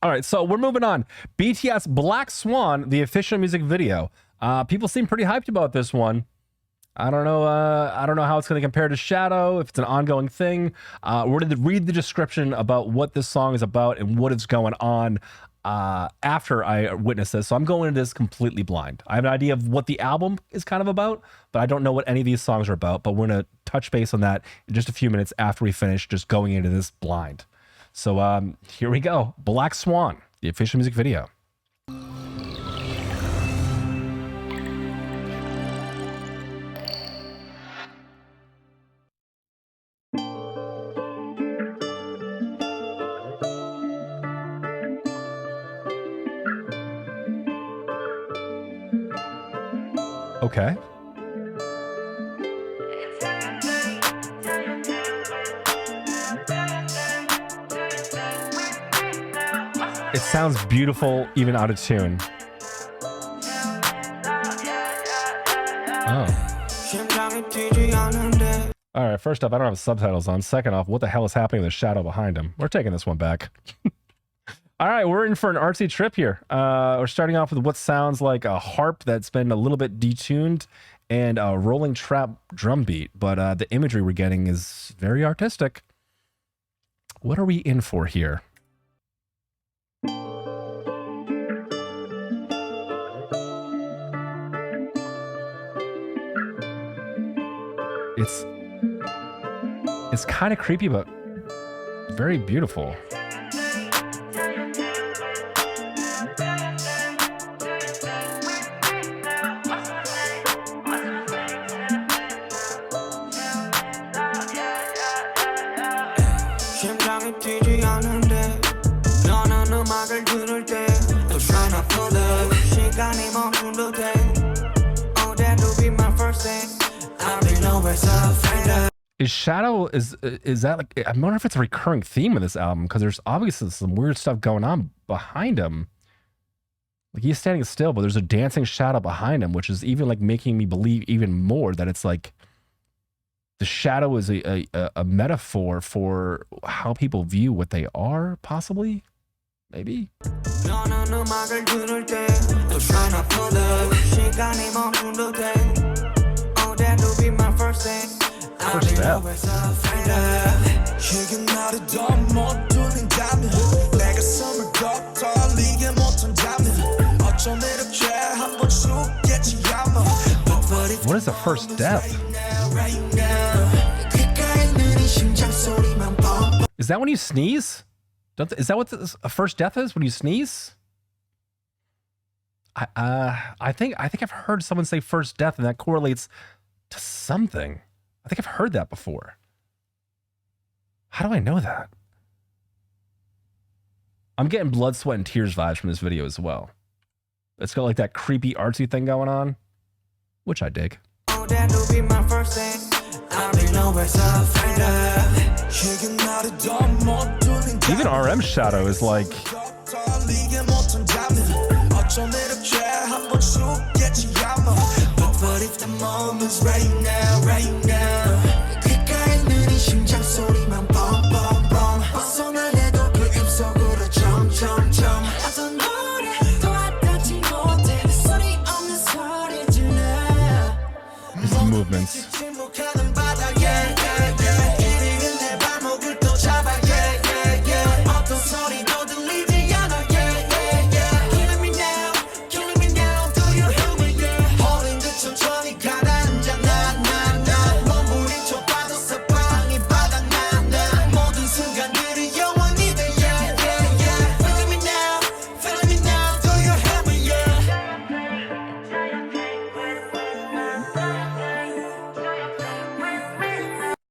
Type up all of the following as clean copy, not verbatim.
All right, so we're moving on. BTS Black Swan, the official music video. People seem pretty hyped about this one. I don't know how it's going to compare to Shadow, if it's an ongoing thing. We're going to read the description about what this song is about and what is going on after I witness this. So I'm going into this completely blind. I have an idea of what the album is kind of about, but I don't know what any of these songs are about. But we're going to touch base on that in just a few minutes after we finish just going into this blind. So here we go. Black Swan, the official music video. Okay. It sounds beautiful, even out of tune. Oh. All right, first off, I don't have subtitles on. Second off, what the hell is happening with the shadow behind him? We're taking this one back. All right, we're in for an artsy trip here. We're starting off with what sounds like a harp that's been a little bit detuned and a rolling trap drum beat, but the imagery we're getting is very artistic. What are we in for here? It's kind of creepy, but very beautiful. Is Shadow, is that like, I wonder if it's a recurring theme in this album, because there's obviously some weird stuff going on behind him. Like he's standing still, but there's a dancing shadow behind him, which is even like making me believe even more that it's like the shadow is a metaphor for how people view what they are, possibly, maybe. First step. What is the first step? Is that when you sneeze? Is that what a first death is, when you sneeze? I think I've heard someone say first death, and that correlates to something. I think I've heard that before. How do I know that? I'm getting blood, sweat, and tears vibes from this video as well. It's got like that creepy artsy thing going on, which I dig. Even RM's shadow is like... What if the moment's right now, right now? These movements.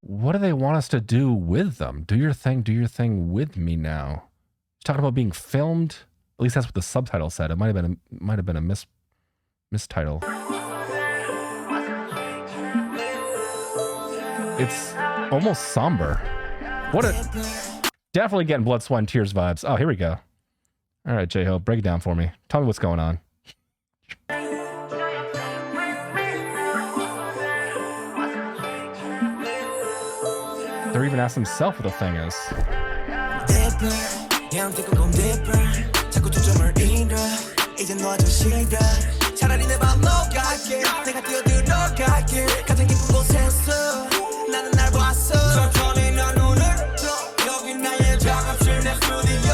What do they want us to do with them? Do your thing with me now. It's talking about being filmed. At least that's what the subtitle said. It might have been a mistitle. It's almost somber. Definitely getting blood, sweat, and tears vibes. Oh, here we go. All right, J-Hope, break it down for me. Tell me what's going on. They're even asking himself what the thing is. 그냥 take go deeper 자꾸 초점을 잃어 이제 너와 좀 싫어 차라리 내 맘 녹아게 내가 뛰어들어갈게 가장 깊은 곳에서 나는 날 봤어 천천히 난 눈을 떠 여기 나의 작업실 내 스튜디오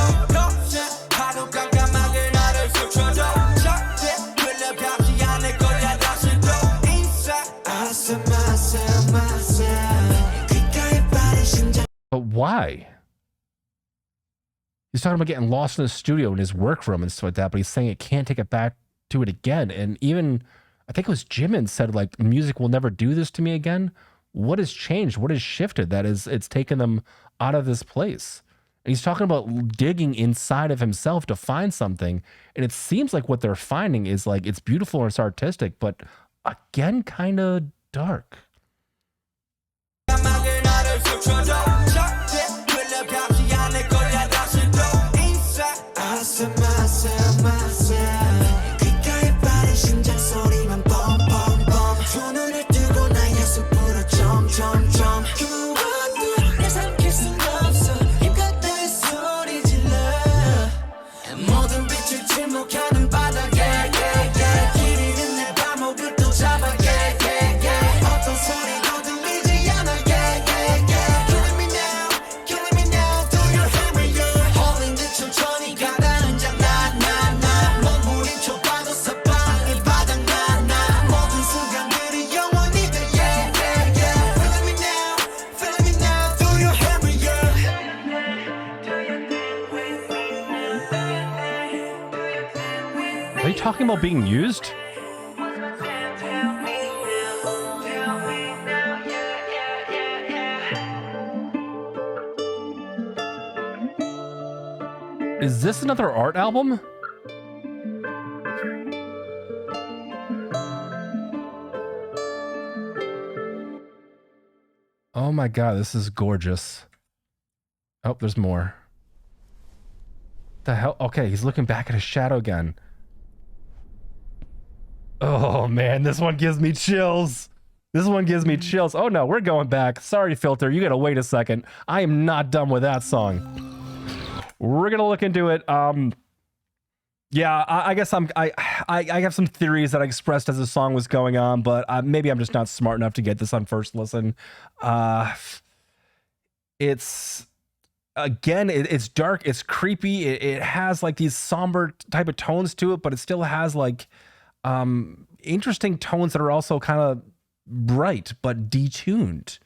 하루 깜깜하게 나를 스쳐줘 절대 끌려가지 않을 거야 다시 또 inside myself 귓가에 빠른 심장. But why? He's talking about getting lost in the studio in his workroom and stuff like that, but he's saying it can't take it back to it again. And even, I think it was Jimin said, like, music will never do this to me again. What has changed? What has shifted that is it's taken them out of this place? And he's talking about digging inside of himself to find something. And it seems like what they're finding is like, it's beautiful or it's artistic, but again, kind of dark. 귓가에 빠른 심장 소리만 뻥뻥뻥 두 눈을 뜨고 나의 숲으로 점점점 그것도 내 삼킬 순 없어 힘껏 내 소리 질러 모든 빛을 침묵하는 바닥에 길 잃은 내 발목을 또 잡아 어떤 소리도 들리지 않아 Killing me now do you hear me holding 듯 천천히 가다는 장난 몸부림 좁아도 사방이 바닥나 모든 순간들이 영원히 돼 Feeling me now do you hear me Are you talking about being used? Is this another art album? Oh my god, this is gorgeous. Oh, there's more. The hell? Okay, he's looking back at his shadow again. Oh man, this one gives me chills. This one gives me chills. Oh no, we're going back. Sorry, Filter, you gotta wait a second. I am not done with that song. We're gonna look into it. Yeah, I guess I have some theories that I expressed as the song was going on, but maybe I'm just not smart enough to get this on first listen. It's again, it's dark, it's creepy. It has like these somber type of tones to it, but it still has like interesting tones that are also kind of bright but detuned,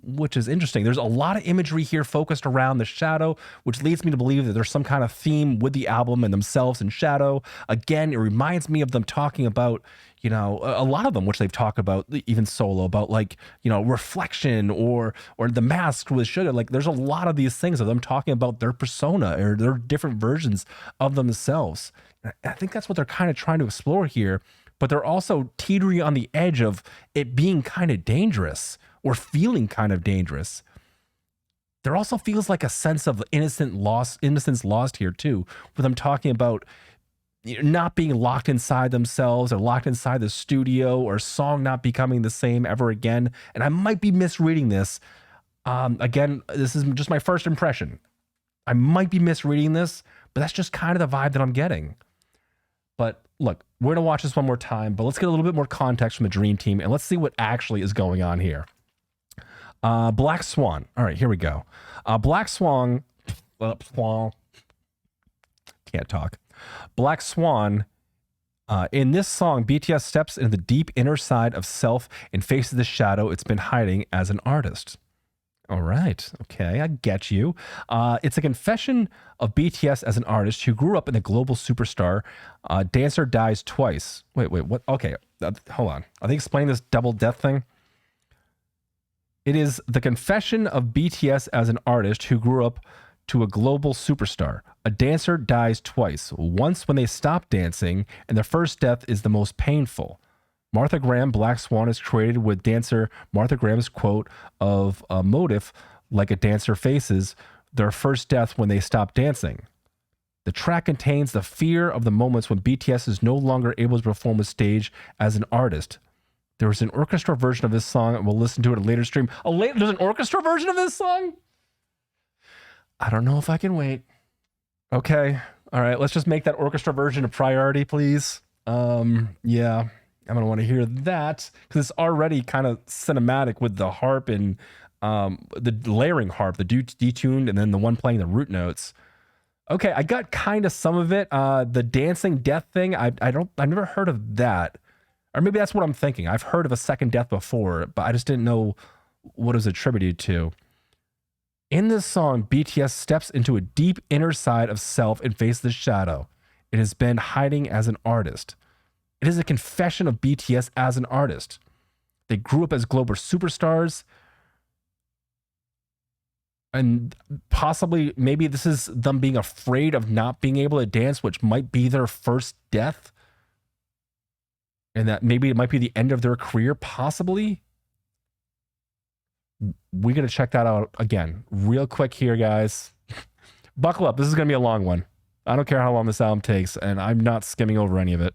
which is interesting. There's a lot of imagery here focused around the shadow, which leads me to believe that there's some kind of theme with the album and themselves and shadow. Again, it reminds me of them talking about, you know, a lot of them, which they've talked about, even solo, about like, you know, reflection or the mask with Sugar. Like there's a lot of these things of them talking about their persona or their different versions of themselves. And I think that's what they're kind of trying to explore here, but they're also teetering on the edge of it being kind of dangerous or feeling kind of dangerous. There also feels like a sense of innocence lost here too, with them talking about not being locked inside themselves or locked inside the studio or a song not becoming the same ever again. And I might be misreading this. Again, this is just my first impression. I might be misreading this, but that's just kind of the vibe that I'm getting. But look, we're going to watch this one more time, but let's get a little bit more context from the Dream Team and let's see what actually is going on here. Black Swan. All right, here we go. Black Swan. Can't talk. Black Swan. In this song, BTS steps into the deep inner side of self and faces the shadow it's been hiding as an artist. All right. Okay, I get you. It's a confession of BTS as an artist who grew up in a global superstar. Dancer dies twice. Wait, what? Okay, hold on. Are they explaining this double death thing? It is the confession of BTS as an artist who grew up to a global superstar. A dancer dies twice. Once when they stop dancing, and the first death is the most painful. Martha Graham, Black Swan is created with dancer Martha Graham's quote of a motive like a dancer faces their first death when they stop dancing. The track contains the fear of the moments when BTS is no longer able to perform a stage as an artist. There was an orchestra version of this song, and we'll listen to it at a later stream. There's an orchestra version of this song? I don't know if I can wait. Okay. All right. Let's just make that orchestra version a priority, please. Yeah. I'm gonna want to hear that because it's already kind of cinematic with the harp and the layering harp, the detuned, and then the one playing the root notes. Okay, I got kind of some of it. The dancing death thing, I've never heard of that. Or maybe that's what I'm thinking. I've heard of a second death before, but I just didn't know what it was attributed to. In this song, BTS steps into a deep inner side of self and faces the shadow it has been hiding as an artist. It is a confession of BTS as an artist. They grew up as global superstars, and possibly, maybe this is them being afraid of not being able to dance, which might be their first death. And that maybe it might be the end of their career, possibly. We're going to check that out again, real quick here, guys. Buckle up. This is going to be a long one. I don't care how long this album takes, and I'm not skimming over any of it.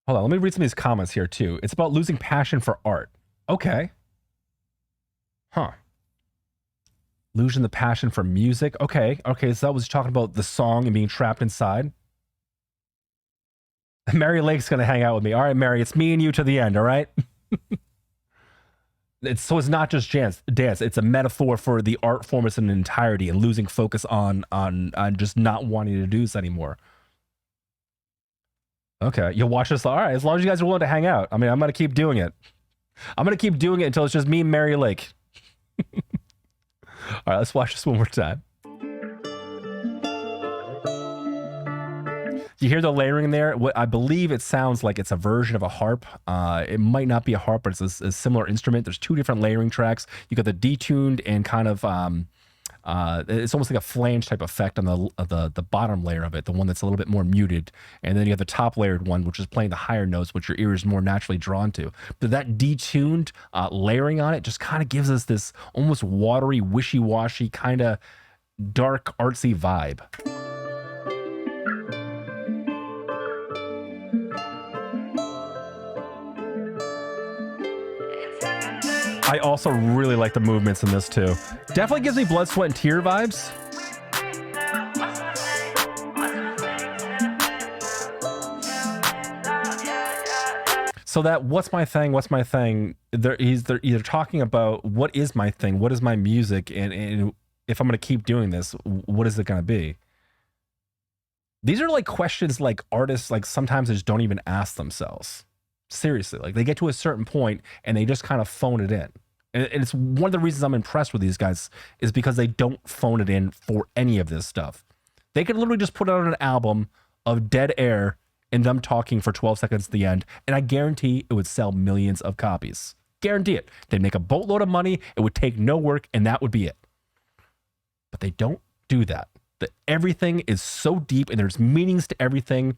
Hold on, let me read some of these comments here too. It's about losing passion for art. Okay. Huh. Losing the passion for music. Okay. Okay, so that was talking about the song and being trapped inside. Mary Lake's gonna hang out with me. All right, Mary, it's me and you to the end, all right? So it's not just dance. It's a metaphor for the art form as an entirety and losing focus on just not wanting to do this anymore. Okay, you'll watch this. All right, as long as you guys are willing to hang out. I mean, I'm going to keep doing it. I'm going to keep doing it until it's just me and Mary Lake. All right, let's watch this one more time. You hear the layering there? What I believe it sounds like it's a version of a harp. It might not be a harp, but it's a similar instrument. There's two different layering tracks. You got the detuned and kind of it's almost like a flange type effect on the bottom layer of it, the one that's a little bit more muted, and then you have the top layered one, which is playing the higher notes, which your ear is more naturally drawn to. But that detuned layering on it just kind of gives us this almost watery, wishy-washy kind of dark, artsy vibe. I also really like the movements in this too. Definitely gives me blood, sweat, and tear vibes. So that what's my thing? They're either talking about what is my thing, what is my music, and if I'm gonna keep doing this, what is it gonna be? These are like questions like artists like sometimes just don't even ask themselves. Seriously, like they get to a certain point and they just kind of phone it in. And it's one of the reasons I'm impressed with these guys is because they don't phone it in for any of this stuff. They could literally just put out an album of dead air and them talking for 12 seconds at the end, and I guarantee it would sell millions of copies. Guarantee it. They'd make a boatload of money, it would take no work, and that would be it. But they don't do that. Everything is so deep and there's meanings to everything.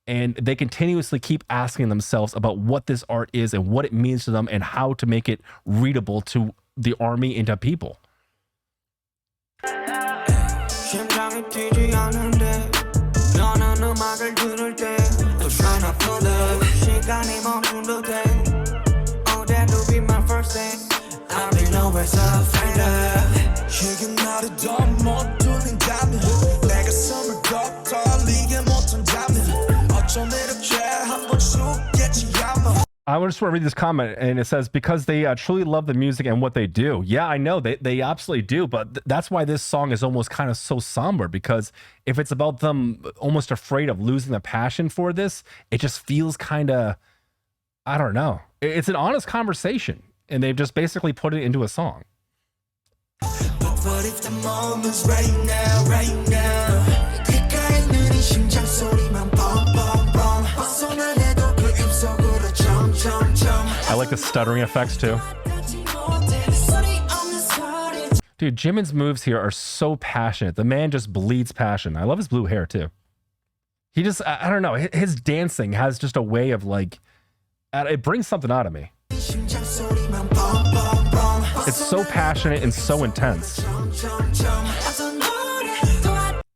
And they continuously keep asking themselves about what this art is and what it means to them and how to make it readable to the army and to people. I just want to read this comment, and it says, because they truly love the music and what they do. Yeah, I know, they absolutely do, but that's why this song is almost kind of so somber, because if it's about them almost afraid of losing the passion for this, it just feels kind of, I don't know. It's an honest conversation, and they've just basically put it into a song. But if the moment's right now, I like the stuttering effects too. Dude, Jimin's moves here are so passionate. The man just bleeds passion. I love his blue hair too. He just, I don't know, his dancing has just a way of like, it brings something out of me. It's so passionate and so intense.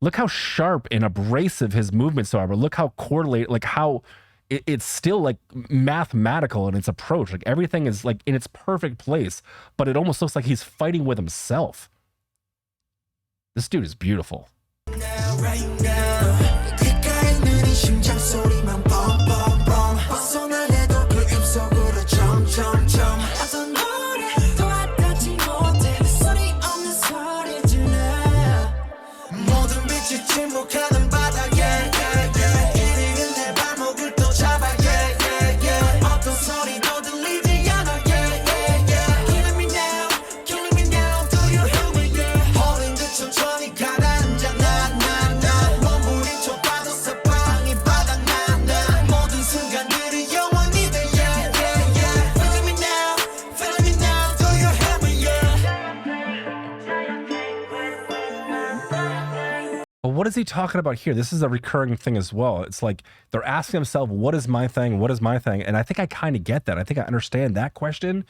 Look how sharp and abrasive his movements are, but look how correlated, like how it's still like mathematical in its approach. Like everything is like in its perfect place, but it almost looks like he's fighting with himself. This dude is beautiful. What is he talking about here? This is a recurring thing as well. It's like they're asking themselves, what is my thing? What is my thing? And I think I kind of get that. I think I understand that question,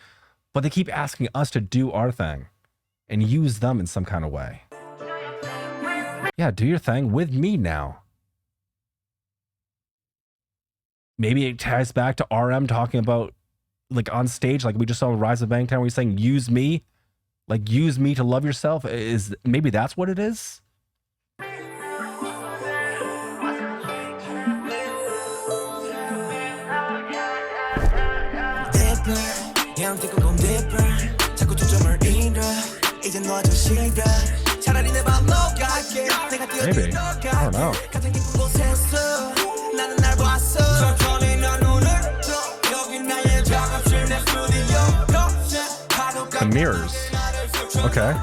but they keep asking us to do our thing and use them in some kind of way. Yeah, do your thing with me now. Maybe it ties back to RM talking about like on stage, like we just saw in Rise of Bangtan, where he's saying, use me, like use me to love yourself. Is maybe that's what it is? Maybe. I don't know. The mirrors. Okay.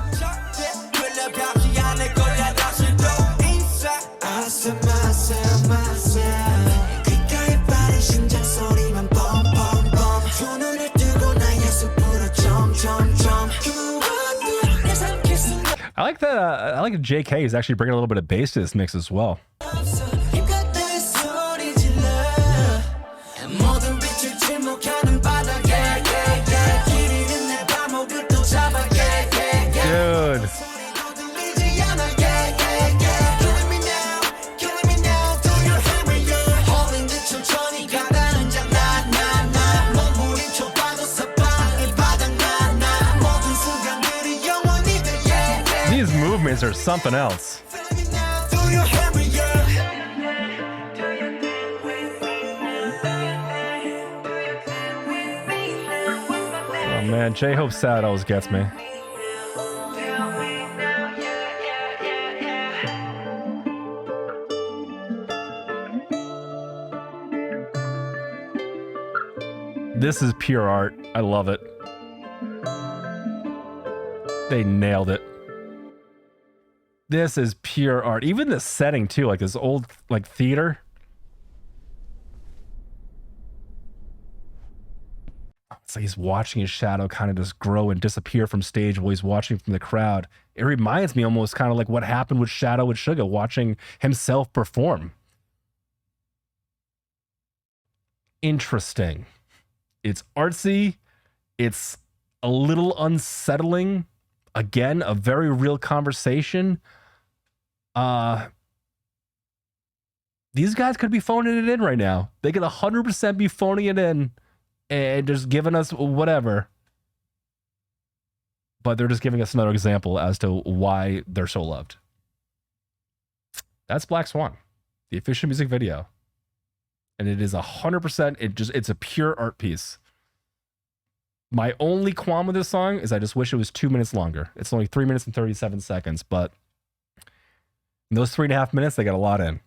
I like that. I like that JK is actually bringing a little bit of bass to this mix as well. Dude. These movements are something else. Oh man, J-Hope's sad always gets me. This is pure art. I love it. They nailed it. This is pure art. Even the setting too, like this old like theater. It's like he's watching his shadow kind of just grow and disappear from stage while he's watching from the crowd. It reminds me almost kind of like what happened with Shadow with Suga, watching himself perform. Interesting. It's artsy. It's a little unsettling. Again, a very real conversation. These guys could be phoning it in right now. They could 100% be phoning it in and just giving us whatever. But they're just giving us another example as to why they're so loved. That's Black Swan, the official music video. And it is 100%, it's a pure art piece. My only qualm with this song is I just wish it was 2 minutes longer. It's only 3 minutes and 37 seconds, but in those 3.5 minutes, they got a lot in.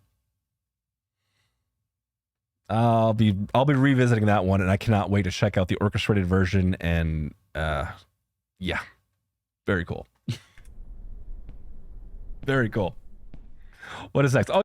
I'll be revisiting that one, and I cannot wait to check out the orchestrated version. And yeah, very cool. Very cool. What is next? Oh.